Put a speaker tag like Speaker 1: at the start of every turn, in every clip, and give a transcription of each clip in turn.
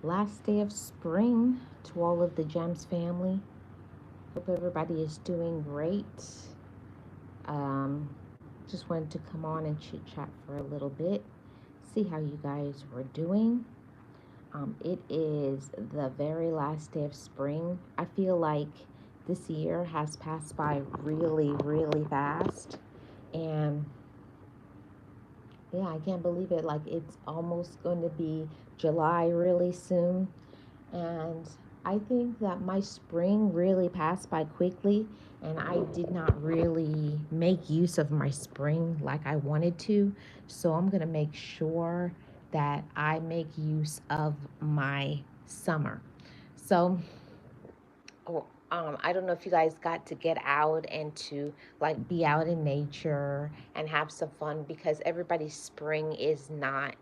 Speaker 1: Last day of spring to all of the Gems family. Hope everybody is doing great. Um, just wanted to come on and chit chat for a little bit, see how you guys were doing. It is the very last day of spring. I feel like this year has passed by really, really fast. And yeah, I can't believe it. Like, it's almost going to be July really soon. And I think that my spring really passed by quickly, and I did not really make use of my spring like I wanted to. So I'm going to make sure that I make use of my summer. So, I don't know if you guys got to get out and to like be out in nature and have some fun, because everybody's spring is not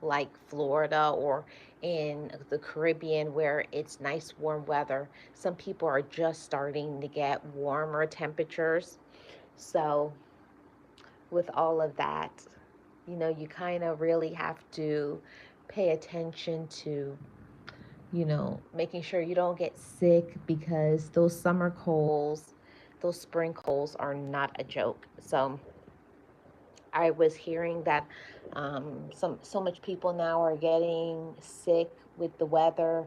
Speaker 1: like Florida or in the Caribbean where it's nice warm weather. Some people are just starting to get warmer temperatures. So, with all of that, you kind of really have to pay attention to, making sure you don't get sick, because those summer colds, those spring colds are not a joke. So, I was hearing that so much people now are getting sick with the weather.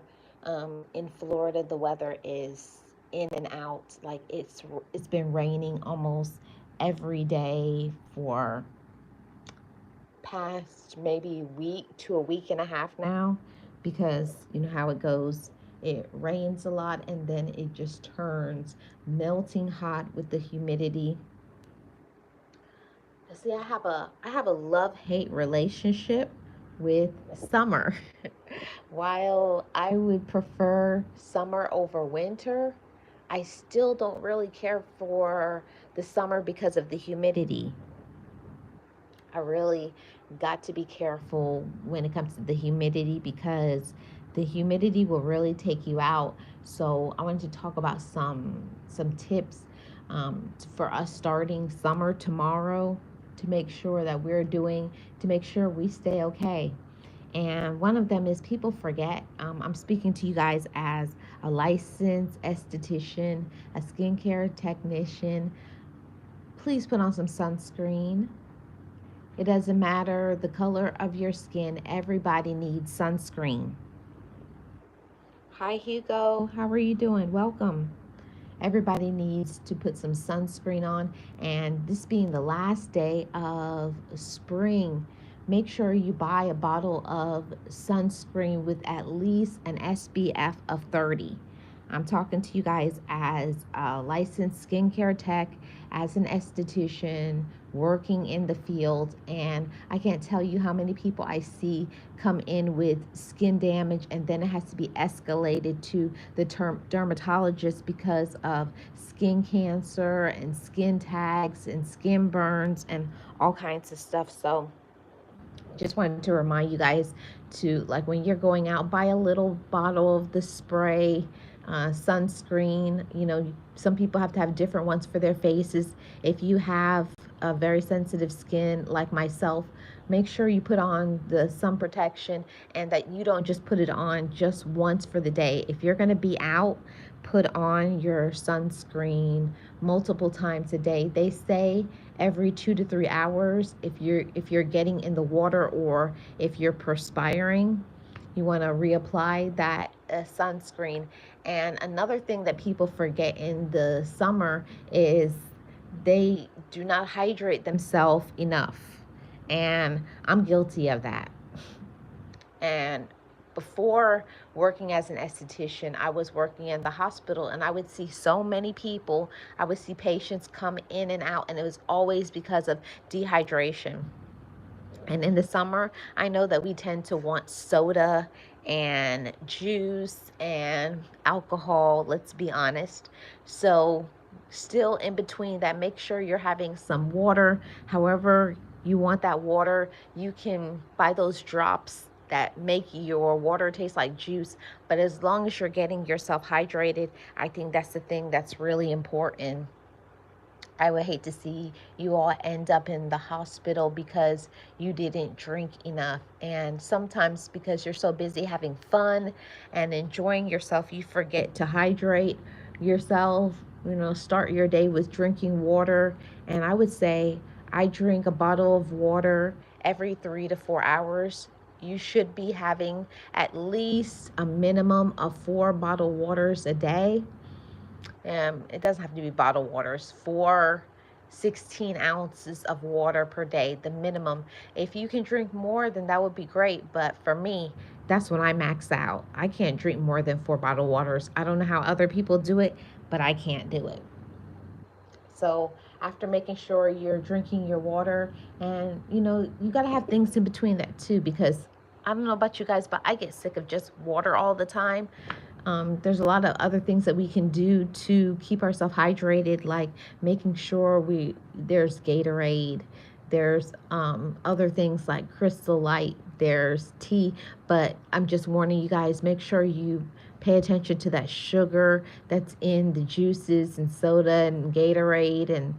Speaker 1: In Florida, the weather is in and out. Like, it's been raining almost every day for past maybe week to a week and a half now, because you know how it goes. It rains a lot and then it just turns melting hot with the humidity. See, I have a love-hate relationship with summer. While I would prefer summer over winter, I still don't really care for the summer because of the humidity. I really got to be careful when it comes to the humidity, because the humidity will really take you out. So I wanted to talk about some tips for us starting summer tomorrow, to make sure that to make sure we stay okay. And one of them is, people forget. I'm speaking to you guys as a licensed esthetician, a skincare technician. Please put on some sunscreen. It doesn't matter the color of your skin, everybody needs sunscreen. Hi, Hugo. How are you doing? Welcome. Everybody needs to put some sunscreen on. And this being the last day of spring, make sure you buy a bottle of sunscreen with at least an SPF of 30. I'm talking to you guys as a licensed skincare tech, as an esthetician, working in the field, and I can't tell you how many people I see come in with skin damage, and then it has to be escalated to the dermatologist because of skin cancer and skin tags and skin burns and all kinds of stuff. So, just wanted to remind you guys to, like, when you're going out, buy a little bottle of the spray sunscreen. Some people have to have different ones for their faces. If you have a very sensitive skin like myself, make sure you put on the sun protection, and that you don't just put it on just once for the day. If you're going to be out, put on your sunscreen multiple times a day. They say every 2 to 3 hours, if you're getting in the water or if you're perspiring, you want to reapply that sunscreen. And another thing that people forget in the summer is they do not hydrate themselves enough, and I'm guilty of that. And before working as an esthetician, I was working in the hospital, and I would see so many people. I would see patients come in and out, and it was always because of dehydration. And in the summer, I know that we tend to want soda and juice and alcohol, let's be honest. So, still in between that, make sure you're having some water. However, you want that water, you can buy those drops that make your water taste like juice. But as long as you're getting yourself hydrated, I think that's the thing that's really important. I would hate to see you all end up in the hospital because you didn't drink enough. And sometimes because you're so busy having fun and enjoying yourself, you forget to hydrate yourself. Start your day with drinking water. And I would say I drink a bottle of water every 3 to 4 hours. You should be having at least a minimum of 4 bottled waters a day. It doesn't have to be bottled waters. 16 ounces of water per day, the minimum. If you can drink more, then that would be great. But for me, that's when I max out. I can't drink more than 4 bottled waters. I don't know how other people do it, but I can't do it. So after making sure you're drinking your water, and you got to have things in between that too, because I don't know about you guys, but I get sick of just water all the time. There's a lot of other things that we can do to keep ourselves hydrated, like making sure there's Gatorade, there's other things like Crystal Light, there's tea. But I'm just warning you guys, make sure you pay attention to that sugar that's in the juices and soda and Gatorade, and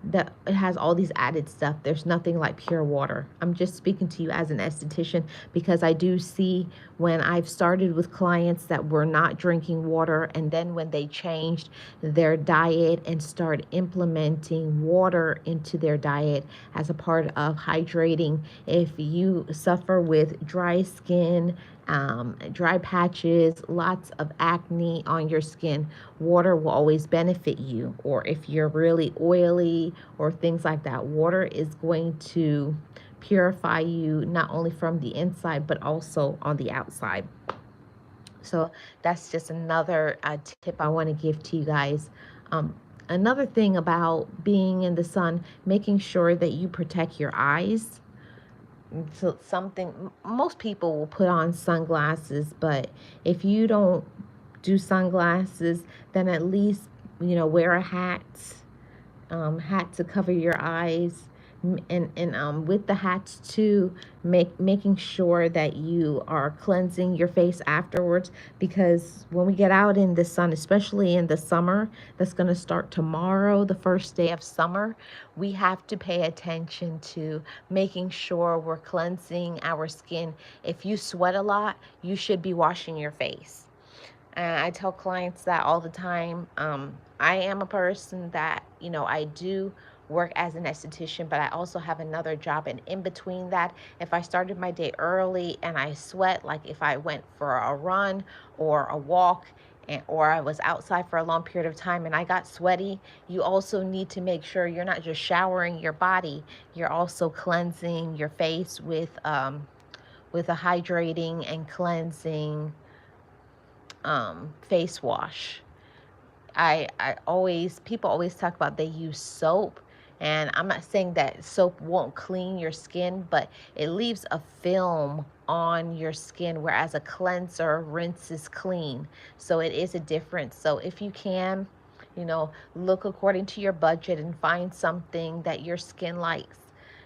Speaker 1: that it has all these added stuff. There's nothing like pure water. I'm just speaking to you as an esthetician, because I do see when I've started with clients that were not drinking water, and then when they changed their diet and started implementing water into their diet as a part of hydrating. If you suffer with dry skin, dry patches, lots of acne on your skin, water will always benefit you. Or if you're really oily or things like that, water is going to purify you not only from the inside but also on the outside. So that's just another tip I want to give to you guys. Um, Another thing about being in the sun, making sure that you protect your eyes. So most people will put on sunglasses, but if you don't do sunglasses, then at least wear a hat to cover your eyes. And with the hats too, making sure that you are cleansing your face afterwards, because when we get out in the sun, especially in the summer, that's going to start tomorrow, the first day of summer, we have to pay attention to making sure we're cleansing our skin. If you sweat a lot, you should be washing your face. And I tell clients that all the time. I am a person that, I do work as an esthetician, but I also have another job. And in between that, if I started my day early and I sweat, like if I went for a run or a walk, or I was outside for a long period of time and I got sweaty, you also need to make sure you're not just showering your body, you're also cleansing your face with a hydrating and cleansing face wash. People always talk about they use soap, and I'm not saying that soap won't clean your skin, but it leaves a film on your skin, whereas a cleanser rinses clean. So it is a difference. So if you can, look according to your budget and find something that your skin likes.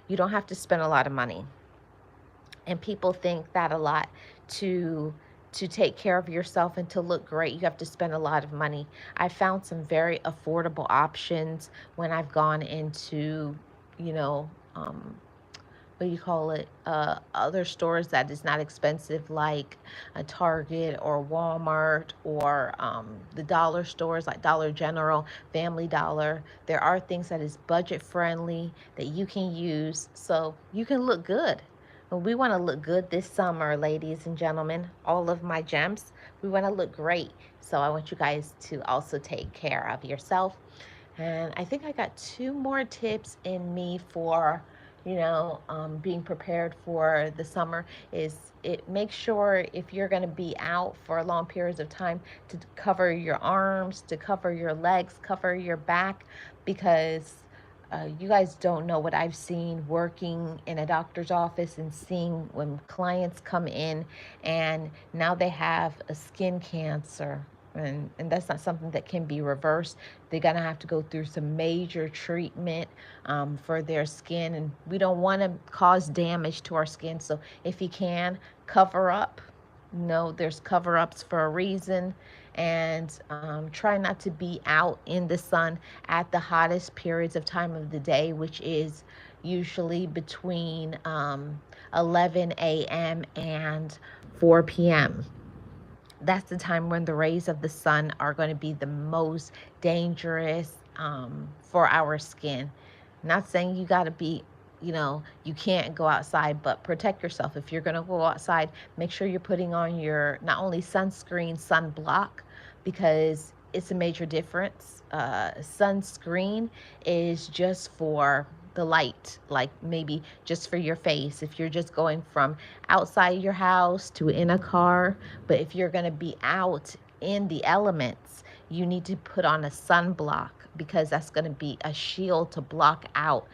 Speaker 1: You don't have to spend a lot of money, and people think that a lot. To take care of yourself and to look great, you have to spend a lot of money. I found some very affordable options when I've gone into, you know what do you call it, other stores that is not expensive, like a Target or Walmart, or the dollar stores like Dollar General, Family Dollar. There are things that is budget friendly that you can use so you can look good. We want to look good this summer, ladies and gentlemen, all of my gems. We want to look great. So I want you guys to also take care of yourself. And I think I got 2 more tips in me for, being prepared for the summer. Is it make sure if you're going to be out for long periods of time to cover your arms, to cover your legs, cover your back, because you guys don't know what I've seen working in a doctor's office and seeing when clients come in and now they have a skin cancer. And that's not something that can be reversed. They're going to have to go through some major treatment for their skin. And we don't want to cause damage to our skin. So if you can, cover up. No, there's cover ups for a reason. And try not to be out in the sun at the hottest periods of time of the day, which is usually between 11 a.m. and 4 p.m. That's the time when the rays of the sun are going to be the most dangerous for our skin. Not saying you got to be, you can't go outside, but protect yourself. If you're going to go outside, make sure you're putting on your not only sunscreen, sunblock, because it's a major difference. Sunscreen is just for the light, like maybe just for your face. If you're just going from outside your house to in a car, but if you're going to be out in the elements, you need to put on a sunblock because that's going to be a shield to block out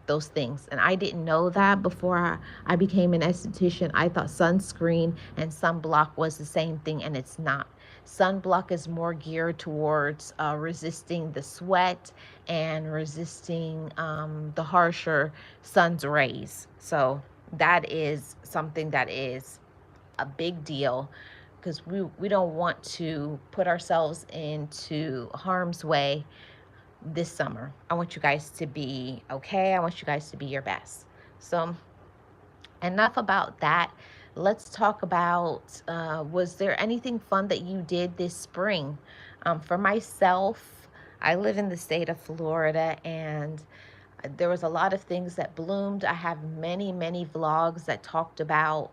Speaker 1: those things. And I didn't know that before I became an esthetician. I thought sunscreen and sunblock was the same thing, and it's not. Sunblock is more geared towards resisting the sweat and resisting the harsher sun's rays. So that is something that is a big deal, because we don't want to put ourselves into harm's way this summer. I want you guys to be okay. I want you guys to be your best. So enough about that. Let's talk about was there anything fun that you did this spring? For myself, I live in the state of Florida, and there was a lot of things that bloomed. I have many vlogs that talked about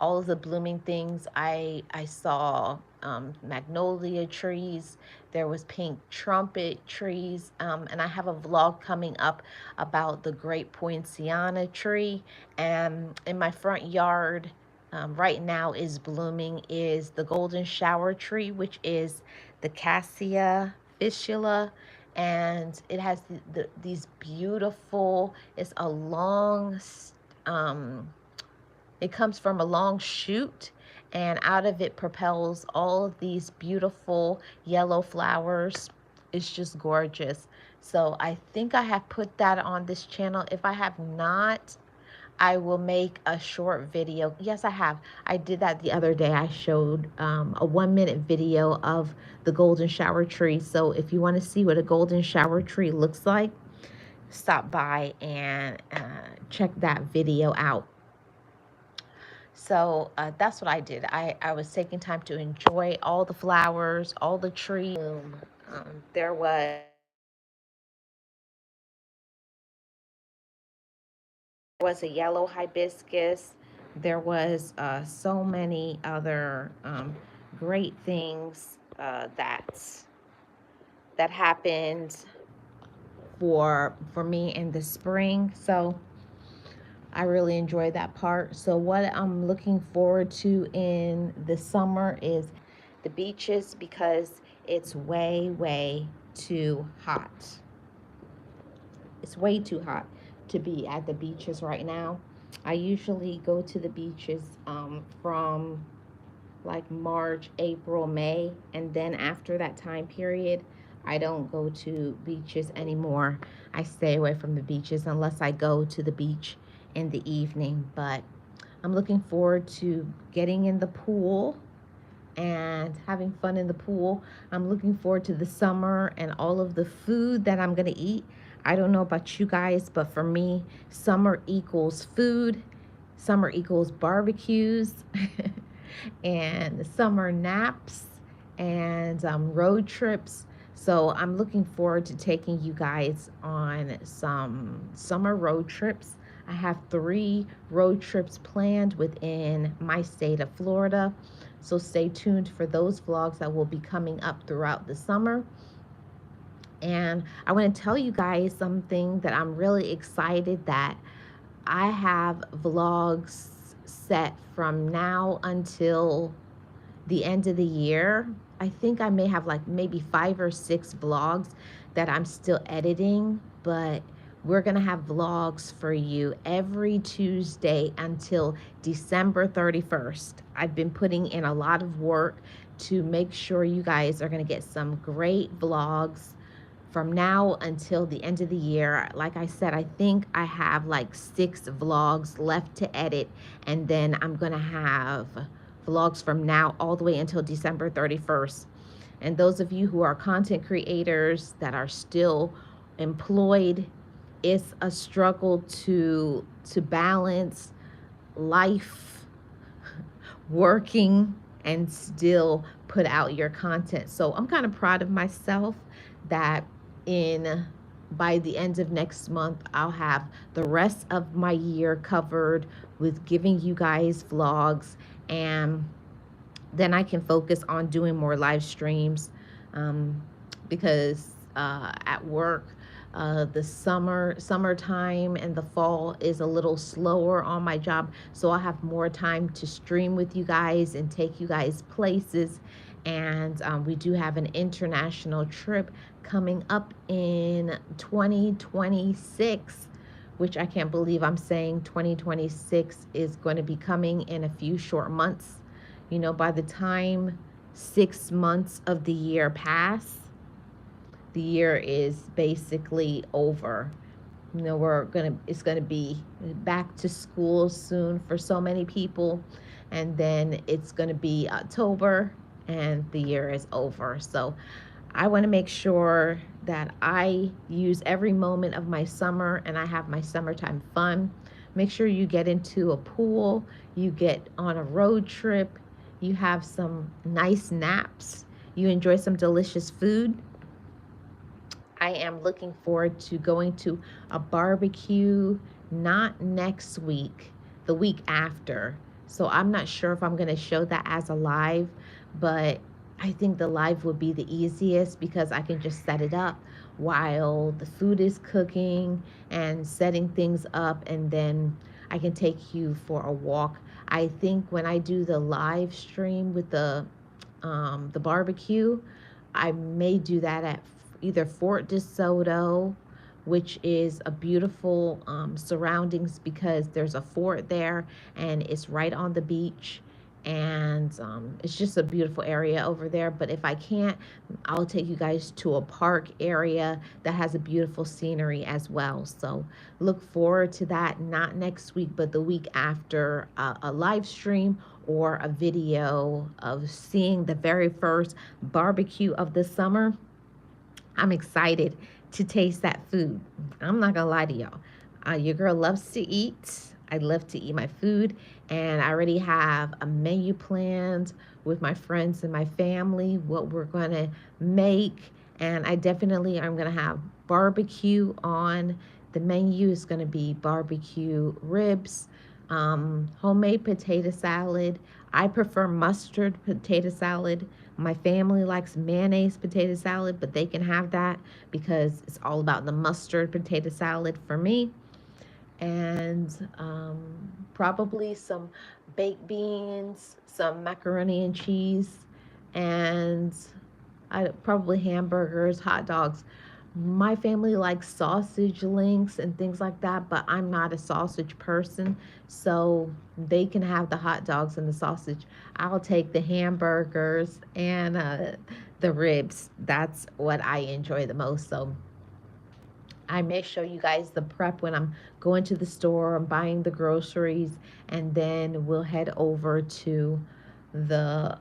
Speaker 1: all of the blooming things. I saw magnolia trees. There was pink trumpet trees, and I have a vlog coming up about the great poinciana tree. And in my front yard, right now is blooming is the golden shower tree, which is the cassia fistula, and it has these beautiful, it's a long um, it comes from a long shoot, and out of it propels all of these beautiful yellow flowers. It's just gorgeous. So I think I have put that on this channel. If I have not, I will make a short video. Yes, I have. I did that the other day. I showed a 1-minute video of the golden shower tree. So if you want to see what a golden shower tree looks like, stop by and check that video out. So that's what I did. I was taking time to enjoy all the flowers, all the trees. There was a yellow hibiscus. There was so many other great things that happened for me in the spring. So I really enjoyed that part. So what I'm looking forward to in the summer is the beaches, because it's way too hot. It's way too hot to be at the beaches right now. I usually go to the beaches from like March, April, May, and then after that time period, I don't go to beaches anymore. I stay away from the beaches unless I go to the beach in the evening. But I'm looking forward to getting in the pool and having fun in the pool. I'm looking forward to the summer and all of the food that I'm going to eat. I don't know about you guys, but for me, summer equals food. Summer equals barbecues and summer naps and road trips. So I'm looking forward to taking you guys on some summer road trips. I have 3 road trips planned within my state of Florida. So stay tuned for those vlogs that will be coming up throughout the summer. And I want to tell you guys something that I'm really excited that I have vlogs set from now until the end of the year. I think I may have like maybe 5 or 6 vlogs that I'm still editing, but we're gonna have vlogs for you every Tuesday until December 31st. I've been putting in a lot of work to make sure you guys are gonna get some great vlogs from now until the end of the year. Like I said, I think I have like 6 vlogs left to edit, and then I'm gonna have vlogs from now all the way until December 31st. And those of you who are content creators that are still employed, it's a struggle to balance life, working, and still put out your content. So I'm kind of proud of myself that in by the end of next month I'll have the rest of my year covered with giving you guys vlogs, and then I can focus on doing more live streams, um, because at work, the summertime and the fall is a little slower on my job, so I'll have more time to stream with you guys and take you guys places. And we do have an international trip coming up in 2026, which I can't believe I'm saying 2026 is going to be coming in a few short months. You know, by the time 6 months of the year pass, the year is basically over. You know, it's gonna be back to school soon for so many people, and then it's gonna be October and the year is over. So I want to make sure that I use every moment of my summer and I have my summertime fun. Make sure you get into a pool, you get on a road trip, you have some nice naps, you enjoy some delicious food. I am looking forward to going to a barbecue, not next week, the week after. So I'm not sure if I'm going to show that as a live, but I think the live would be the easiest because I can just set it up while the food is cooking and setting things up, and then I can take you for a walk. I think when I do the live stream with the barbecue, I may do that at either Fort DeSoto, which is a beautiful surroundings because there's a fort there and it's right on the beach, and it's just a beautiful area over there. But if I can't, I'll take you guys to a park area that has a beautiful scenery as well. So look forward to that, not next week, but the week after, a live stream or a video of seeing the very first barbecue of the summer. I'm excited to taste that food. I'm not gonna lie to y'all. Your girl loves to eat. I love to eat my food, and I already have a menu planned with my friends and my family what we're gonna make. And I definitely am gonna have barbecue on the menu. Is gonna be barbecue ribs, homemade potato salad. I prefer mustard potato salad. My family likes mayonnaise potato salad, but they can have that because it's all about the mustard potato salad for me. And probably some baked beans, some macaroni and cheese, and probably hamburgers, hot dogs. My family likes sausage links and things like that, but I'm not a sausage person, so they can have the hot dogs and the sausage. I'll take the hamburgers and the ribs. That's what I enjoy the most. So I may show you guys the prep when I'm going to the store and buying the groceries, and then we'll head over to the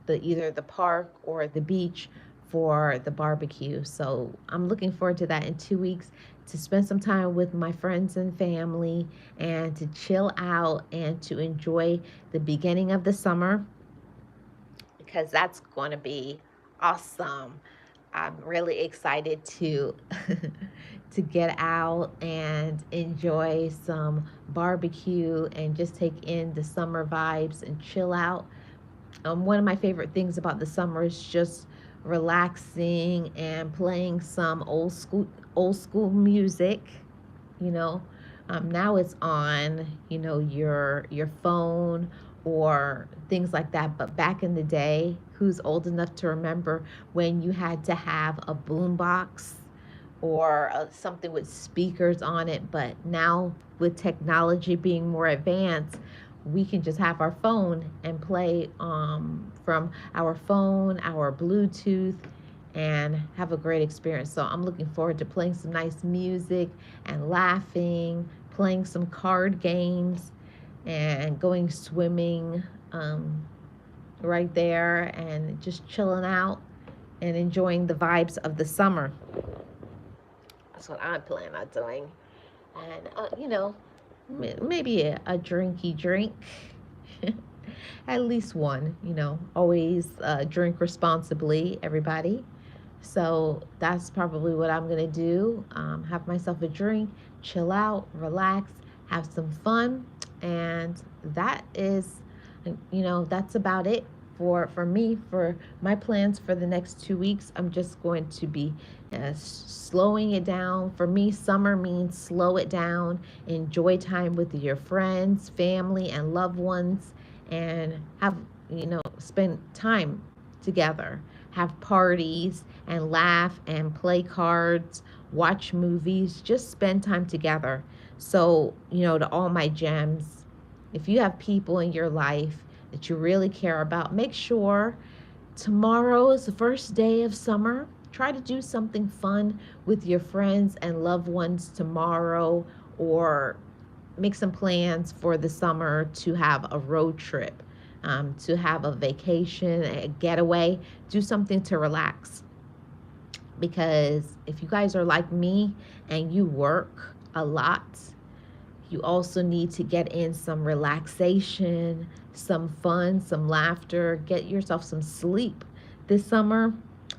Speaker 1: either the park or the beach for the barbecue. So I'm looking forward to that in 2 weeks, to spend some time with my friends and family and to chill out and to enjoy the beginning of the summer, because that's going to be awesome. I'm really excited to to get out and enjoy some barbecue and just take in the summer vibes and chill out. One of my favorite things about the summer is just relaxing and playing some old school music. You know, now it's on, your phone or things like that. But back in the day, who's old enough to remember when you had to have a boombox or something with speakers on it? But now, with technology being more advanced, we can just have our phone and play from our phone, our Bluetooth, and have a great experience. So I'm looking forward to playing some nice music and laughing, playing some card games, and going swimming um, right there and just chilling out and enjoying the vibes of the summer. That's what I plan on doing. And, maybe a drinky drink. At least one, always drink responsibly, everybody. So that's probably what I'm going to do. Have myself a drink, chill out, relax, have some fun. And that is, that's about it for me, for my plans for the next 2 weeks. I'm just going to be slowing it down. For me, summer means slow it down, enjoy time with your friends, family, and loved ones, and have, spend time together, have parties, and laugh and play cards, watch movies, just spend time together. So, to all my gems, if you have people in your life that you really care about, make sure tomorrow is the first day of summer. Try to do something fun with your friends and loved ones tomorrow, or make some plans for the summer to have a road trip, to have a vacation, a getaway, do something to relax. Because if you guys are like me and you work a lot, you also need to get in some relaxation, some fun, some laughter, get yourself some sleep this summer,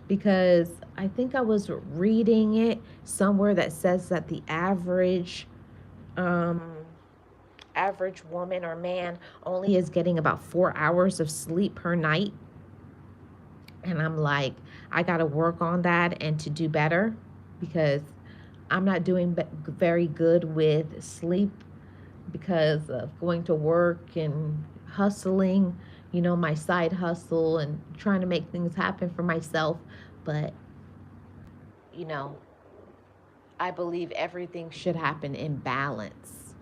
Speaker 1: because I think I was reading it somewhere that says that the um, average woman or man only is getting about 4 hours of sleep per night. And I'm like, I got to work on that and to do better, because I'm not doing very good with sleep because of going to work and hustling, my side hustle and trying to make things happen for myself. But, you know, I believe everything should happen in balance.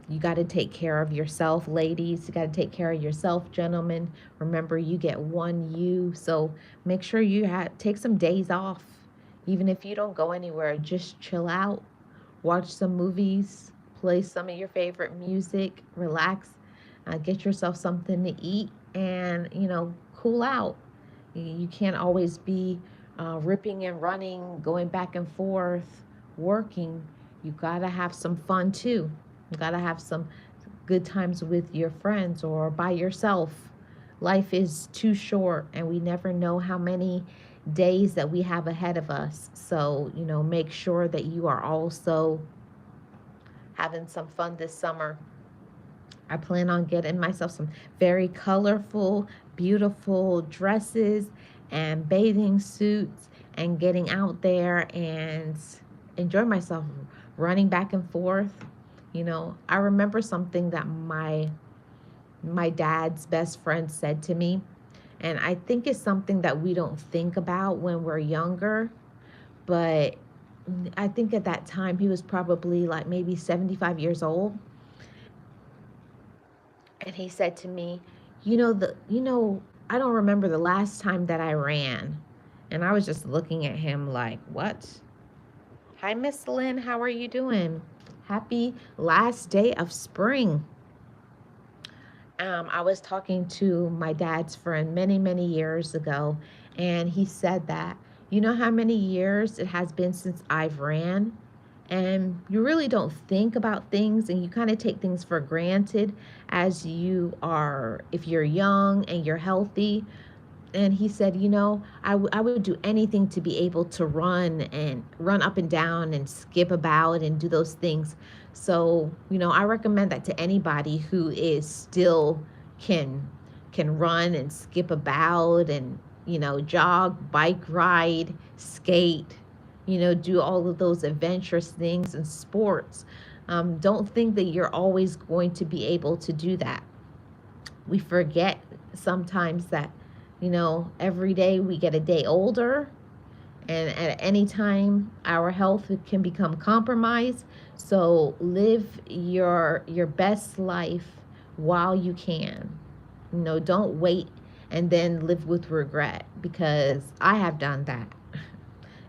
Speaker 1: You got to take care of yourself, ladies. You got to take care of yourself, gentlemen. Remember, you get one you. So make sure you take some days off. Even if you don't go anywhere, just chill out, watch some movies, play some of your favorite music, relax, get yourself something to eat, and, cool out. You can't always be ripping and running, going back and forth, working. You got to have some fun too. You got to have some good times with your friends or by yourself. Life is too short, and we never know how many days that we have ahead of us. So, make sure that you are also having some fun this summer. I plan on getting myself some very colorful, beautiful dresses and bathing suits, and getting out there and enjoy myself, running back and forth. I remember something that my dad's best friend said to me, and I think it's something that we don't think about when we're younger, but I think at that time he was probably like maybe 75 years old. And he said to me, I don't remember the last time that I ran. And I was just looking at him like, what? Hi, Miss Lynn. How are you doing? Happy last day of spring. I was talking to my dad's friend many, many years ago, and he said that, how many years it has been since I've ran? And you really don't think about things, and you kind of take things for granted as you are, if you're young and you're healthy. And he said, I would do anything to be able to run up and down and skip about and do those things. So, I recommend that to anybody who is still can can run and skip about and, jog, bike ride, skate, do all of those adventurous things and sports. Don't think that you're always going to be able to do that. We forget sometimes that, every day we get a day older, and at any time our health can become compromised. So live your best life while you can. Don't wait and then live with regret, because I have done that.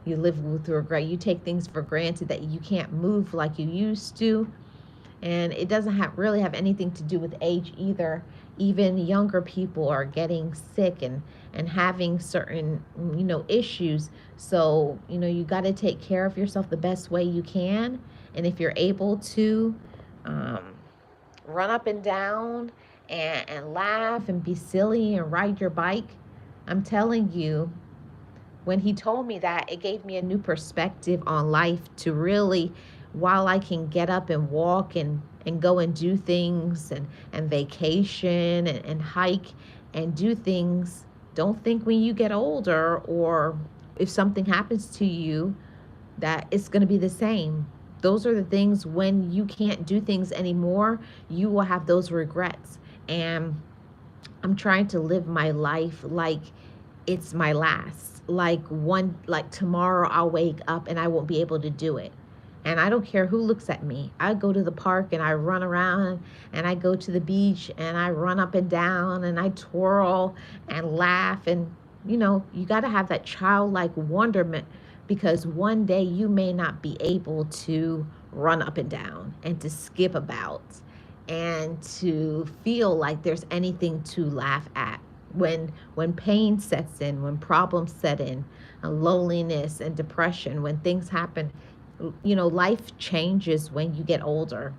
Speaker 1: You live with regret. You take things for granted that you can't move like you used to, and it doesn't really have anything to do with age either. even younger people are getting sick and having certain, issues. So, you got to take care of yourself the best way you can. And if you're able to, um, run up and down and laugh and be silly and ride your bike, I'm telling you, when he told me that, it gave me a new perspective on life to really, while I can get up and walk and go and do things and vacation and hike and do things, don't think when you get older or if something happens to you that it's going to be the same. Those are the things when you can't do things anymore, you will have those regrets. And I'm trying to live my life like it's my last. Like tomorrow I'll wake up and I won't be able to do it. And I don't care who looks at me. I go to the park and I run around and I go to the beach and I run up and down and I twirl and laugh. And, you got to have that childlike wonderment because one day you may not be able to run up and down and to skip about and to feel like there's anything to laugh at when pain sets in, when problems set in, loneliness and depression, when things happen. Life changes when you get older,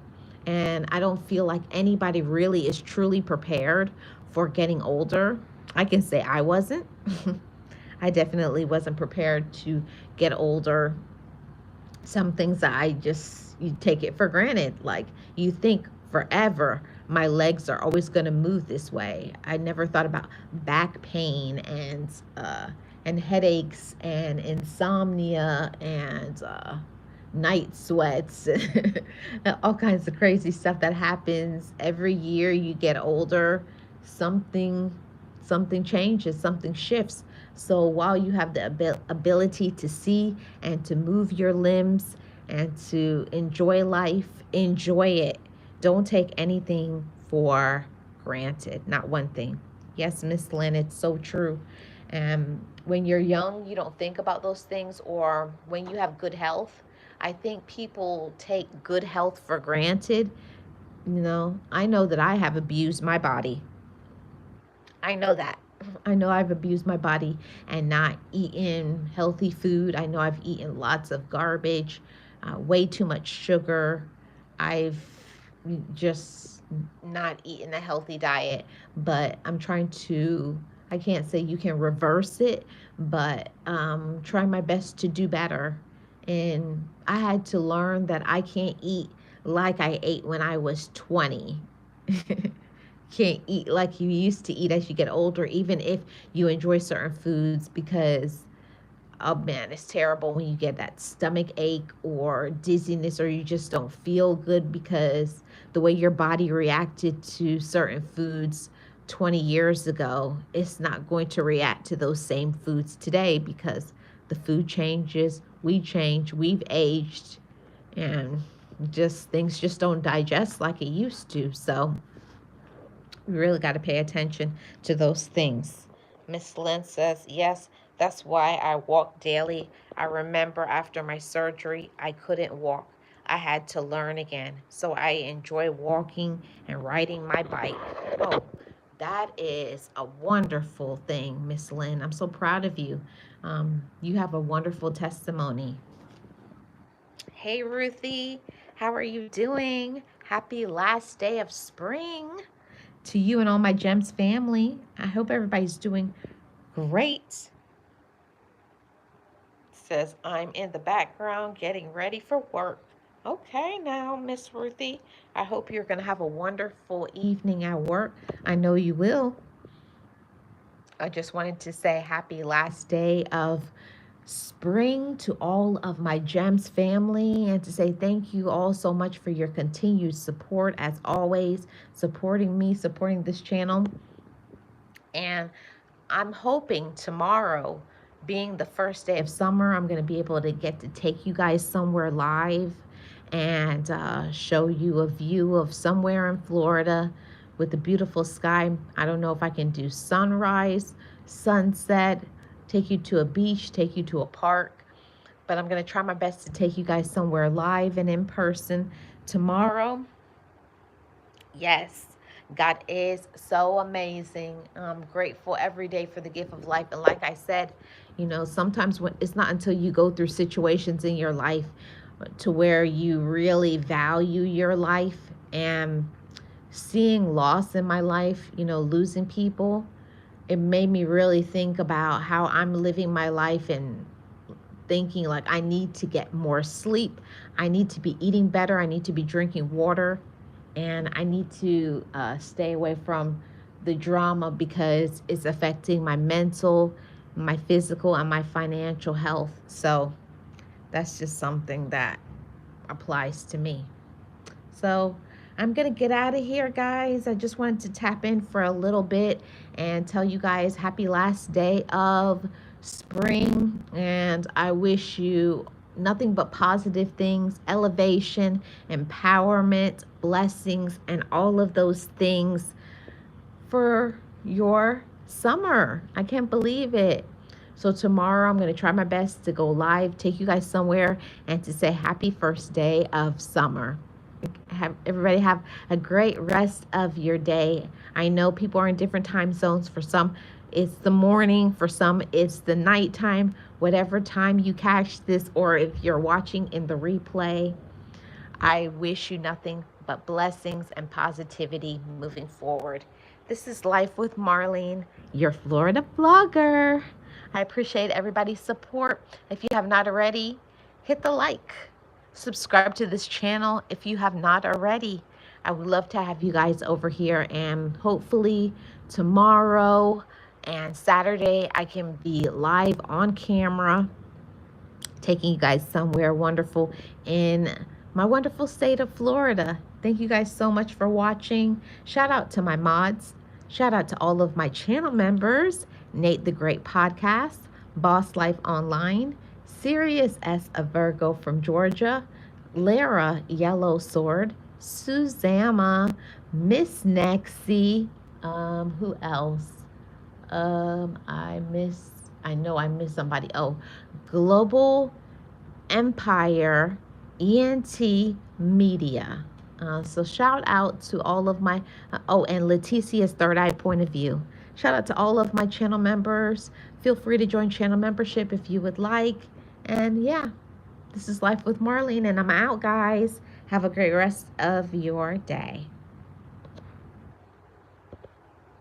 Speaker 1: and I don't feel like anybody really is truly prepared for getting older. I can say I wasn't. I definitely wasn't prepared to get older. Some things that I just, you take it for granted. Like, you think forever my legs are always going to move this way. I never thought about back pain and headaches and insomnia and night sweats and all kinds of crazy stuff that happens every year you get older. Something changes, something shifts. So while you have the ability to see and to move your limbs and to enjoy life, enjoy it. Don't take anything for granted, not one thing. Yes, Miss Lynn, it's so true. When you're young, you don't think about those things, or when you have good health, I think people take good health for granted. I know that I have abused my body. I know that. I know I've abused my body and not eaten healthy food. I know I've eaten lots of garbage, way too much sugar. I've just not eaten a healthy diet, but I'm trying to. I can't say you can reverse it, but trying my best to do better. And I had to learn that I can't eat like I ate when I was 20. Can't eat like you used to eat as you get older, even if you enjoy certain foods, because oh man, it's terrible when you get that stomach ache or dizziness, or you just don't feel good because the way your body reacted to certain foods 20 years ago, it's not going to react to those same foods today because the food changes, we change, we've aged, and just things just don't digest like it used to. So we really got to pay attention to those things. Miss Lynn says, yes, that's why I walk daily. I remember after my surgery, I couldn't walk. I had to learn again. So I enjoy walking and riding my bike. Oh, that is a wonderful thing, Miss Lynn. I'm so proud of you. You have a wonderful testimony. Hey, Ruthie, how are you doing? Happy last day of spring to you and all my Gems family. I hope everybody's doing great. Says, I'm in the background getting ready for work. Okay, now, Miss Ruthie, I hope you're going to have a wonderful evening at work. I know you will. I just wanted to say happy last day of spring to all of my Gems family and to say thank you all so much for your continued support, as always, supporting me, supporting this channel. And I'm hoping tomorrow, being the first day of summer, I'm going to be able to get to take you guys somewhere live and show you a view of somewhere in Florida with the beautiful sky. I don't know if I can do sunrise, sunset, take you to a beach, take you to a park, but I'm going to try my best to take you guys somewhere live and in person tomorrow. Yes. God is so amazing. I'm grateful every day for the gift of life. And like I said, sometimes when it's not until you go through situations in your life to where you really value your life. And seeing loss in my life, losing people, it made me really think about how I'm living my life and thinking like I need to get more sleep. I need to be eating better. I need to be drinking water. And I need to stay away from the drama because it's affecting my mental, my physical, and my financial health. So that's just something that applies to me. So I'm going to get out of here, guys. I just wanted to tap in for a little bit and tell you guys happy last day of spring. And I wish you nothing but positive things, elevation, empowerment, blessings, and all of those things for your summer. I can't believe it. So tomorrow I'm going to try my best to go live, take you guys somewhere, and to say happy first day of summer. Everybody have a great rest of your day. I know people are in different time zones. For some, it's the morning. For some, it's the nighttime. Whatever time you catch this, or if you're watching in the replay, I wish you nothing but blessings and positivity moving forward. This is Life with Marlene, your Florida vlogger. I appreciate everybody's support. If you have not already, hit the like. Subscribe to this channel if you have not already. I would love to have you guys over here, and hopefully tomorrow and Saturday I can be live on camera taking you guys somewhere wonderful in my wonderful state of Florida. Thank you guys so much for watching. Shout out to my mods. Shout out to all of my channel members. Nate the Great Podcast, Boss Life Online, Sirius S. A Virgo from Georgia, Lara Yellow Sword, Susanna, Miss Nexie, who else? I know I missed somebody. Oh, Global Empire ENT Media. So shout out to all of my, and Leticia's Third Eye Point of View. Shout out to all of my channel members. Feel free to join channel membership if you would like. And yeah, this is Life with Marlene, and I'm out, guys. Have a great rest of your day.